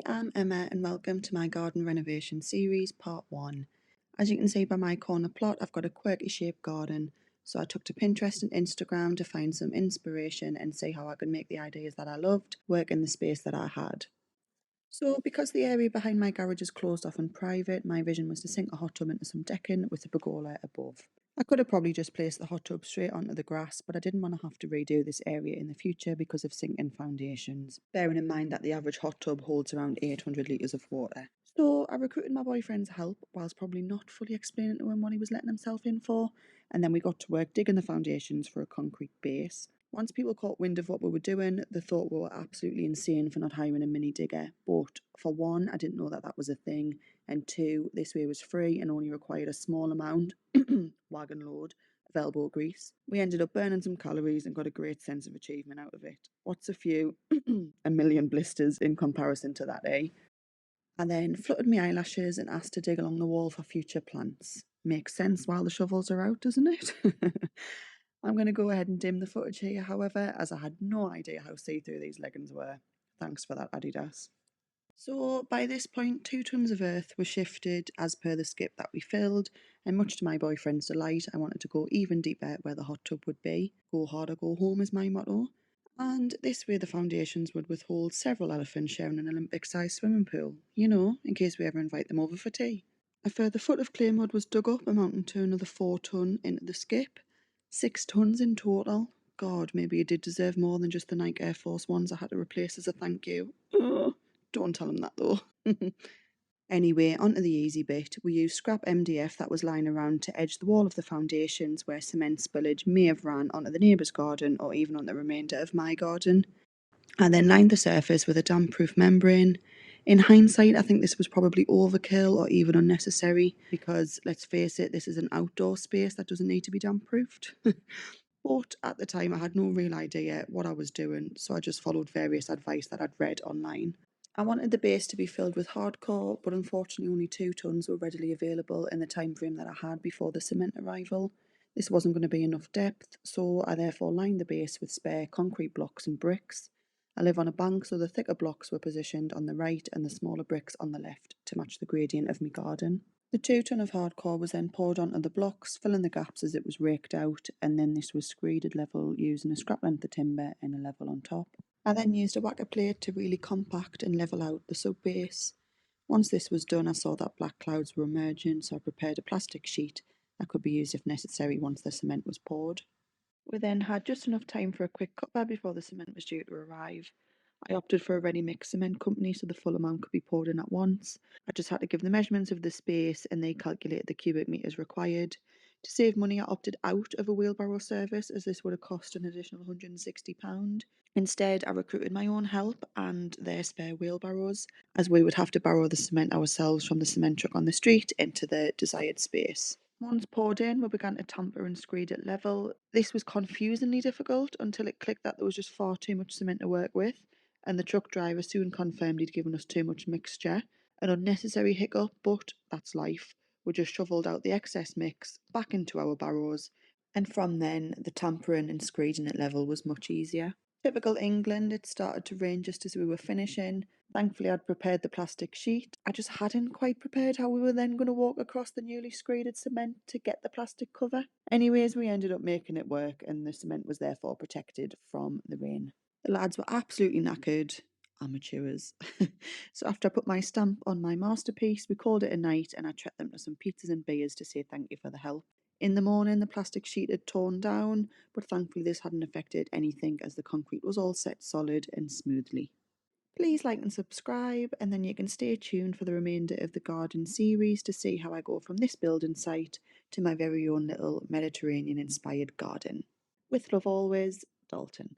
I'm Emma and welcome to my garden renovation series part 1. As you can see by my corner plot, I've got a quirky shaped garden, so I took to Pinterest and Instagram to find some inspiration and see how I could make the ideas that I loved work in the space that I had. So because the area behind my garage is closed off and private, my vision was to sink a hot tub into some decking with a pergola above. I could have probably just placed the hot tub straight onto the grass, but I didn't want to have to redo this area in the future because of sinking foundations, bearing in mind that the average hot tub holds around 800 litres of water. So I recruited my boyfriend's help, whilst probably not fully explaining to him what he was letting himself in for, and then we got to work digging the foundations for a concrete base. Once people caught wind of what we were doing, they thought we were absolutely insane for not hiring a mini digger. But for one, I didn't know that that was a thing, and two, this way was free and only required a small amount, wagon load, of elbow grease. We ended up burning some calories and got a great sense of achievement out of it. What's a few? A million blisters in comparison to that, eh? I then fluttered my eyelashes and asked to dig along the wall for future plants. Makes sense while the shovels are out, doesn't it? I'm going to go ahead and dim the footage here, however, as I had no idea how see-through these leggings were. Thanks for that, Adidas. So by this point, 2 tons of earth were shifted as per the skip that we filled, and much to my boyfriend's delight, I wanted to go even deeper where the hot tub would be. Go hard or go home is my motto. And this way the foundations would withhold several elephants sharing an Olympic-sized swimming pool, in case we ever invite them over for tea. A further foot of clay mud was dug up, amounting to another 4 ton into the skip. 6 tons in total. God, maybe it did deserve more than just the Nike Air Force Ones I had to replace as a thank you. Ugh, don't tell him that though. Anyway, onto the easy bit. We used scrap MDF that was lying around to edge the wall of the foundations where cement spillage may have ran onto the neighbour's garden or even on the remainder of my garden. I then lined the surface with a damp-proof membrane. In hindsight, I think this was probably overkill or even unnecessary because, let's face it, this is an outdoor space that doesn't need to be damp-proofed. But at the time, I had no real idea what I was doing, so I just followed various advice that I'd read online. I wanted the base to be filled with hardcore, but unfortunately only 2 tons were readily available in the time frame that I had before the cement arrival. This wasn't going to be enough depth, so I therefore lined the base with spare concrete blocks and bricks. I live on a bank, so the thicker blocks were positioned on the right and the smaller bricks on the left to match the gradient of my garden. The 2 ton of hardcore was then poured onto the blocks, filling the gaps as it was raked out, and then this was screeded level using a scrap length of timber and a level on top. I then used a whacker plate to really compact and level out the sub base. Once this was done, I saw that black clouds were emerging, so I prepared a plastic sheet that could be used if necessary once the cement was poured. We then had just enough time for a quick cuppa before the cement was due to arrive. I opted for a ready mix cement company so the full amount could be poured in at once. I just had to give the measurements of the space and they calculated the cubic metres required. To save money, I opted out of a wheelbarrow service as this would have cost an additional £160. Instead, I recruited my own help and their spare wheelbarrows, as we would have to borrow the cement ourselves from the cement truck on the street into the desired space. Once poured in, we began to tamper and screed at level. This was confusingly difficult until it clicked that there was just far too much cement to work with, and the truck driver soon confirmed he'd given us too much mixture. An unnecessary hiccup, but that's life. We just shovelled out the excess mix back into our barrows, and from then the tampering and screeding at level was much easier. Typical England, it started to rain just as we were finishing. Thankfully, I'd prepared the plastic sheet. I just hadn't quite prepared how we were then going to walk across the newly screeded cement to get the plastic cover. Anyways, we ended up making it work, and the cement was therefore protected from the rain. The lads were absolutely knackered. Amateurs. So after I put my stamp on my masterpiece, we called it a night and I treated them to some pizzas and beers to say thank you for the help. In the morning, the plastic sheet had torn down, but thankfully this hadn't affected anything as the concrete was all set solid and smoothly. Please like and subscribe, and then you can stay tuned for the remainder of the garden series to see how I go from this building site to my very own little Mediterranean-inspired garden. With love always, Dalton.